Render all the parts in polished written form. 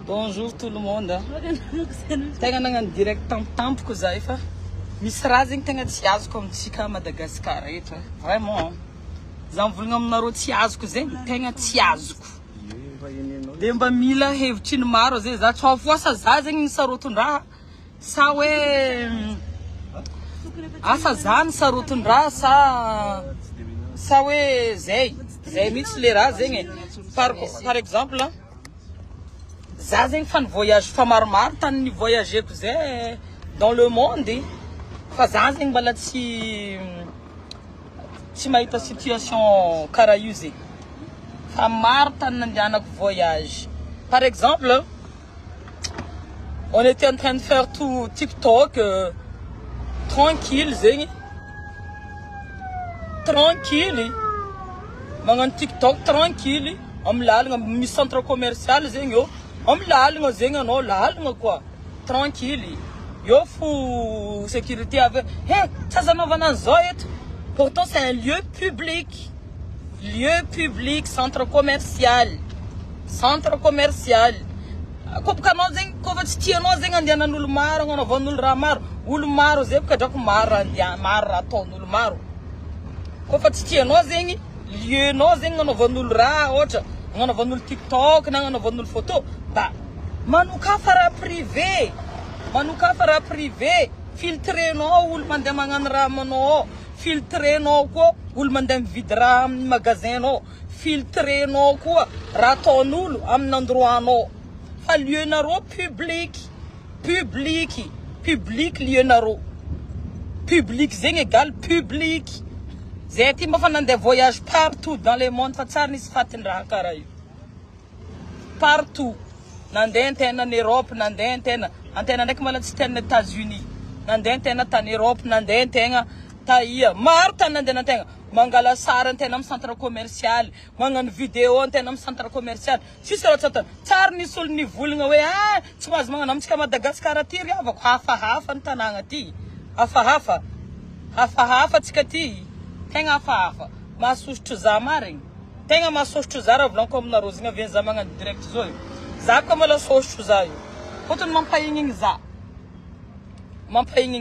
Bonjour tout le monde. Tegna nagnano direct tampotampoka zay fa misy raha zegny tegna tsy azoko amintsika Madagascar eto vraiment. Za mivolagna aminareo tsy azoko zegny tegna tsy azoko. De mba mila hevitry ny maro zay za tsy afoasa za zegny ny saroton-draha sa hoe asa za ny saroton-draha sa hoe zay mitsy le raha zegny par exemple za zegny fa ny voyage fa maromaro tany ny voyageko zay dans le monde fa za zegny mbala tsy mahita situation karaha io zegny fa maro tany nandehanako voyage. Par exemple on était en train de faire tout TikTok tranquille zegny tranquille magnano TikTok tranquille am lalagna misy centre commercial zegny io am lalagna zegny anao lalagna quoi tranquille yo fo sécurité avec tsy aza anaovana an'izao eto pourtant c'est un lieu public centre commercial koboka anao zegny kofa tsy tianao zegny andehanan'olo maro agnanaovan'olo raha maro olo maro zay boka drako maro raha ataon'olo maro kofa tsy tianao zegny lieu-nao zegny agnanaovan'olo raha ohatra agnanaovan'olo TikTok na agnanaovan'olo photo ba manokafa raha privé filtrenao olo mandeha magnano raha amanao filtrenao koa olo mandeha mividy raha amin'ny magasinao filtrenao koa raha ataon'olo amin'ny endroit-nao fa lieu-nareo public lieu-nareo public zegny égal public zay ty mba fa nandeha voyage partout dans le monde fa tsara nisy fatin-draha karaha io partout nandeha antena en Europe nandeha antena ndraiky mala tsy tena États-Unis nandeha antena tany Europe nandeha antegna taia maro tany nandeha antegna mangala sary antena amin'ny centre commercial magnano vidéo antena amin'ny centre commercial sisy raha tsy atao tsara nisy olo nivolagna hoe tsy mahazo magnano amintsika Madagascar ty ry avako hafahafa ny tanàgna ty hafahafa tsika ty tegna hafahafa mahasosotro za marigny tegna mahasosotro za raha volaniko aminareo zegny avy za magnano direct zao za koa mala sosotro za io fotony mampahignigny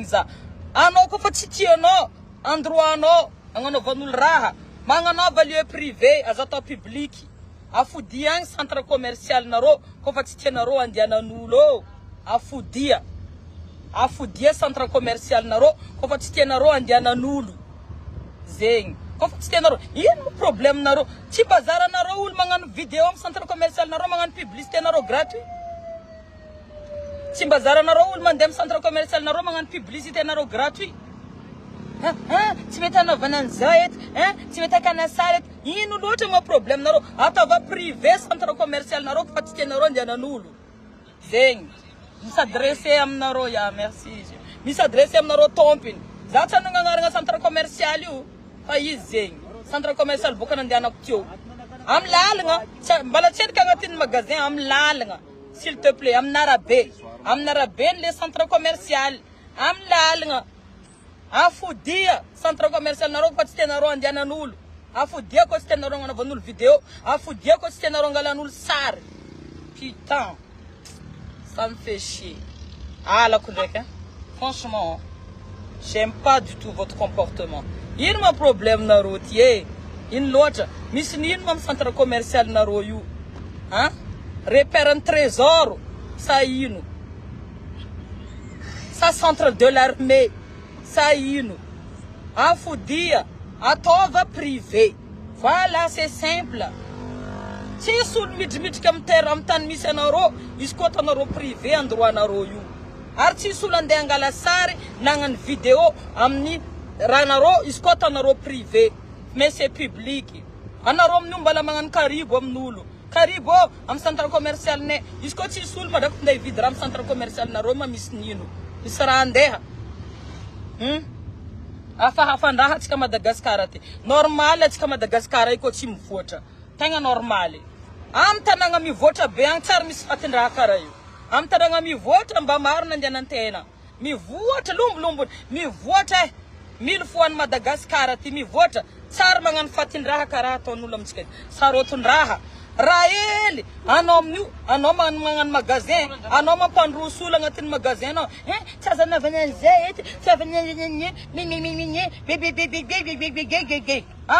za anao koa fa tsy tianao endroit-nao agnanaovan'olo raha magnanaova lieu privé aza atao public afodia agny centre commercial nareo koa fa tsy tianareo andehanan'olo afodia centre commercial nareo koa fa tsy tianareo andehanan'olo zegny koa fa tsy tianareo ino problème nareo tsy bazara nareo olo magnano vidéo amin'ny centre commercial nareo magnano publicité nareo gratuit tsy bazara nareo olo mandeha amin'ny centre commercial nareo magnano publicité nareo gratuit tsy mety anaovana an'izao eto tsy mety akana sary eto ino loatra ma problème nareo ataova privé centre commercial nareo fa tsy tianareo andehanan'olo zegny misy adressé aminareo merci misy adressé aminareo tompiny za tsy anagnanarana centre commercial io fa izy zegny centre commercial boka nandehanako teo amin'ny lalagna mbala tsy endrika agnatin'ny magasin amin'ny lalagna s'il te plaît amin'ny arabe le centre commercial amin'ny lalagna afodia centre commercial nareo fa tsy tianareo andehanan'olo afodia koa tsy tianareo agnanaovan'olo vidéo afodia koa tsy tianareo angalan'olo sary putain ça me fait chier alako ndraiky franchement j'aime pas du tout votre comportement ino ma problème nareo ty ino loatra misy nino ma amin'ny centre commercial nareo io repère trésor sa ino sa centre de l'armée sa ino afodia ataova privé voilà c'est simple tsisy olo midrimidrika amin'ny tany misy anareo izy koa atanareo privé endroit-nareo io ary tsisy olo andeha angala sary nagnano vidéo amin'ny raha nareo izy koa atanareo privé mais c'est public anareo amin'io mbala magnano karibo amin'olo karibo amin'ny centre commercial ne izy koa tsisy olo madrako ndeha hividy raha amin'ny centre commercial nareo ma misy nino misy raha andeha hafahafandraha atsika Madagascar ty normal atsika Madagascar io koa tsy mivoatra tegna normal amin'ny tanàgna mivoatra be agny tsara misy fatin-draha karaha io amin'ny tanàgna mivoatra mba maro nandehanantena mivoatra lombolombo mivoatra mille fois ny Madagascar ty mivoatra tsara magnano fatin-draha karaha ataon'olo amintsika saroton-draha Raël, anao magnano magasin, anao mampandroso olo agnatin'ny magasin anao. Tsazana vananzay,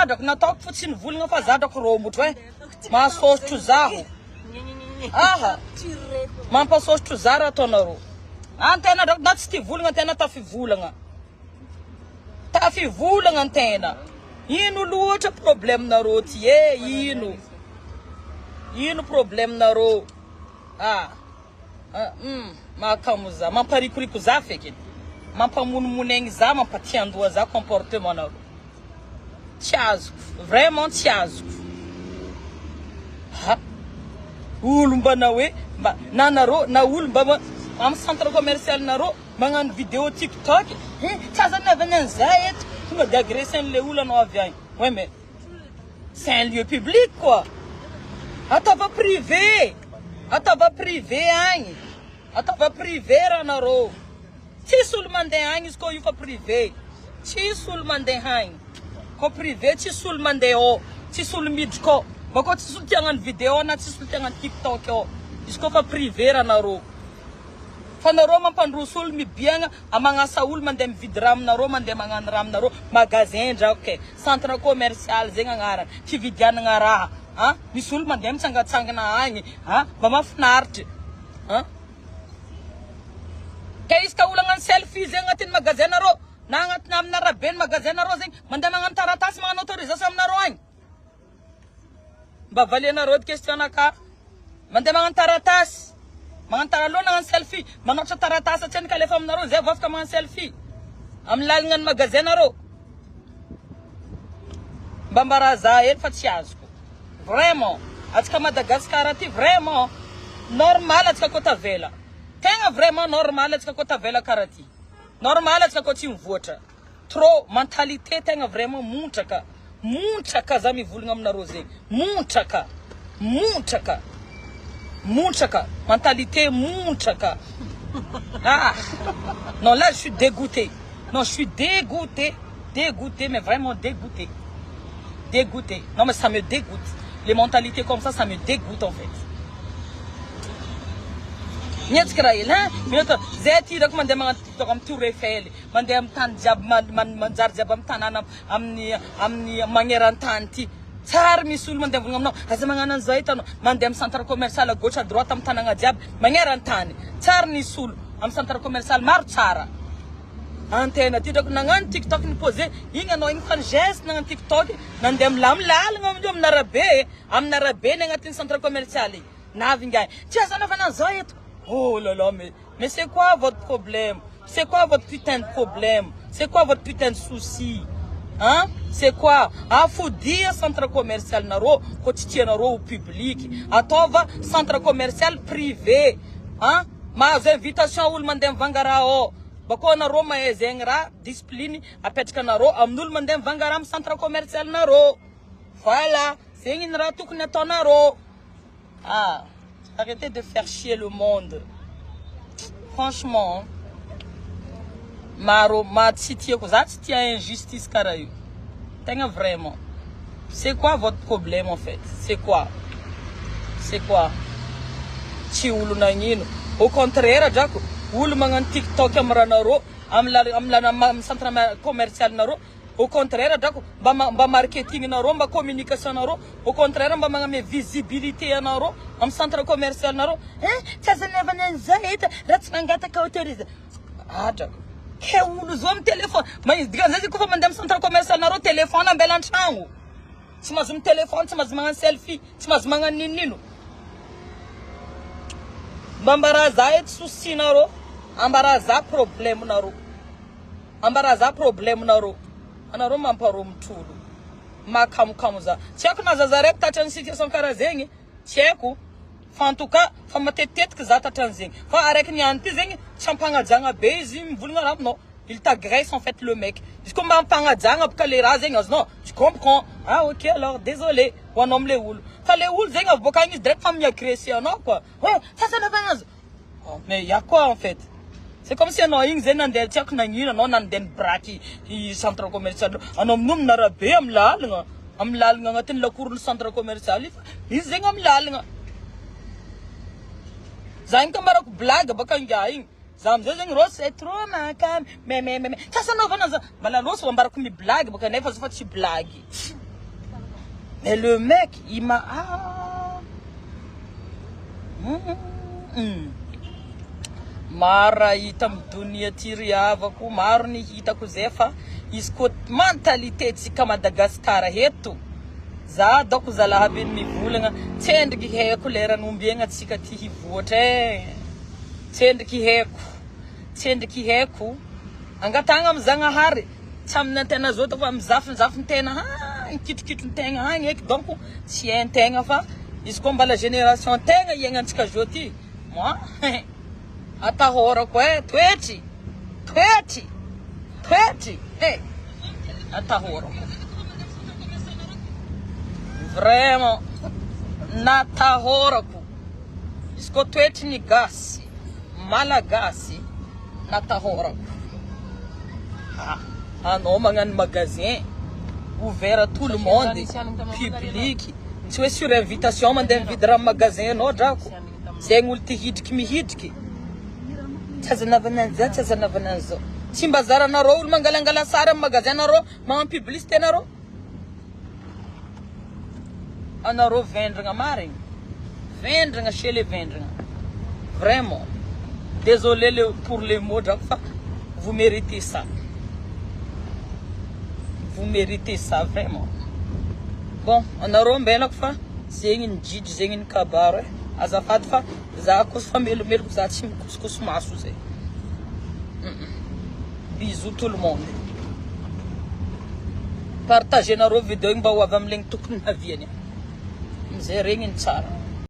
drako nataoko fotsiny volagna fa za drako romotro mahasôstro zaho. Mampasôstro za raha ataonareo. Antena drako na tsy tia volagna antena tafivolagna. Tafivolagna antena. Ino loatra problème nareo ty ino problème nareo? Makamoza, mamparikoriko za feky. Mampamonomonegny za, mampatiandoha za comportement nareo. Tsy azoko, vraiment tsy azoko. Olo mbana hoe na nareo na olo mba am centre commercial nareo magnano vidéo TikTok. Tsazana vananzay eto. Tonga de agresser le olo anao avy agny. Ouais mais c'est un lieu public quoi. Atava privé. Atava privé agny. Atava privé raha nareo. Tsisy olo mandeha agny izy koa io fa privé. Tsisy olo mandeha agny. Ko privé tsisy olo mandeha ao. Tsisy olo miditra koa. Bako tsisy olo tia hagnano vidéo na tsisy olo tia hagnano TikTok ao. Izy koa fa privé raha nareo. Fa nareo mampandroso olo mibiagna amagnasa olo mandeha mividy raha aminareo mandeha magnano raha aminareo magasin drako ke centre commercial zegny agnarany fividianagna raha misy olo mandeha mitsangatsangana agny mba mahafinaritra ke izy ka olo agnano selfie zegny agnatin'ny magasin nareo na agnatina amina raben'ny magasin nareo zegny mandeha magnano taratasy magnano autorisation aminareo agny mba valianareo de question anaka mandeha magnano taratasy magnano taralona magnano selfie manotra taratasy atseny ka lefa aminareo zay vafaka magnano selfie amin'ny lalagna ny magasin nareo mba mbaraza hely fa tsy azoko vraiment atsika Madagascar aty vraiment normal atsika koa tavela tegna vraiment normal atsika koa tavela karaha ty normal atsika koa tsy mivoatra trop mentalité tegna vraiment montraka za mivolagna aminareo zegny montraka mentalité montraka non là je suis dégoûté mais vraiment dégoûté non mais ça me dégoûte les mentalités comme ça me dégoûte en fait Niatsika raha hely minata zay ty rako mandeha magnano TikTok amin'ny Tour Eiffel mandeha amin'ny tany jiaby manjary jiaby amin'ny tanàna amin'ny magneran-tany ty tsara misy olo mandeha volagna aminao aza magnano an'izao hitanao mandeha amin'ny centre commercial à gauche à droite amin'ny tanàna jiaby magneran-tany tsara misy olo amin'ny centre commercial maro tsara antena ty drako nagnano TikTok ny posé igny anao igny fa ny geste nagnano TikTok nandeha milalagna amin'io amin'ny arabe ny agnatin'ny centre commercial igny navingahy tsy azana fa nan'izao eto. Oh là là, mais c'est quoi votre problème? C'est quoi votre putain de problème? C'est quoi votre putain de souci? Hein? C'est quoi? Faut dire centre commercial naro, quotidien naro au public. Atova centre commercial privé. Hein? Mas invitation ou le mandem vangarao. Bako naro ma ezengra discipline apetka naro amnul mandem vangaram centre commercial naro. Voilà, c'est une ratou que naro. Arrêtez de faire chier le monde. Franchement, ma titi injustice karayu. Tenga vraiment. C'est quoi votre problème en fait? C'est quoi? Chiulu na ngino. Au contraire, Jaco, ulu mangan TikTok amranaro, amla centre commercial naro. Au contraire, d'accord, ba marketing naro, ba communication naro. Au contraire, ba mangame visibilité naro, am centre commercial naro. Sasa neva nanzaita, ratsangata ka autorize. D'accord. Que ulu zom téléphone. Mas digazazi ko fa mandam centre commercial naro téléphone am belantrango. Si mazum téléphone, si mazum selfie, si mazum ninino. Bambaraza et souci naro, ambaraza problème naro. Ambaraza problème naro. Anaro mamparo mtulu makamukamuza tiako na zazarek tatany situation karazegny tiako fa en tout cas fa matetetika za tatany zegny fa araiky ni anty zegny champagnajagna be izy mivolagna raha il t'agresse en fait le mec izy ko mba ampagnajagna baka le raha zegny azonao tu comprends ok alors désolé hoanom le olo fa le olo zegny avy boka agny izy direct fa miagressé anao quoi ça ça n'avance mais il y a quoi en fait. C'est comme si on a une nandeha tiako nagnino anao nandeha braky i centre commercial anao minoma narabe amlalagna Amin'ny lalagna agnatin'ny lakoron'ny centre commercial ifa izy zegny amin'ny lalagna. Zahay kambarako blague baka inga igny. Za amizay zegny rô c'est trop makamy me. Tasanaovana za mbala loso ambarako mi blague baka nefa za fa tsy blague. Mais le mec il m'a mara hita amin'ny donia ty ry havako, maro ny hitako zay fa izy ko mentalité tsika Madagasikara heto. Za doko zalahaby mivolagna tsendriky haiko leran'ombiagna tsika ty hivoatra tsendriky haiko angatagna amin'ny Zagnahary tsy amin'ny antena zao fa mizafiny tena kitrokitro tegna hagny eky donc tsy hain-tegna fa izy ko mbala génération tegna iagnantsika zao ty moi atahorako toetry atahorako vraiment natahorako izy ko toetry ny gasy malagasy natahorako. Anao magnano magasin ouvert à tout le monde public tsy hoe sur invitation mandeha mividy raha magasin anao drako zegny olo ty mihidriky tsy azanavana zao tsy mbazara narô olo mangalangala sary amin'ny magasin narô magnano publicité narô anarô vendragna marigny vendragna chez les vendragna vraiment désolé pour les mots drako fa vous méritez ça vraiment. Bon anarô mbelako fa zegny ny jidry zegny ny kabaro azafady fa za kosa fa melomeloko za tsy mikosokosy maso zay. Bisous tout le monde. Partagez narô vidéo igny mba ho avy am'legny tokony haviany. Mizay regny ny tsara.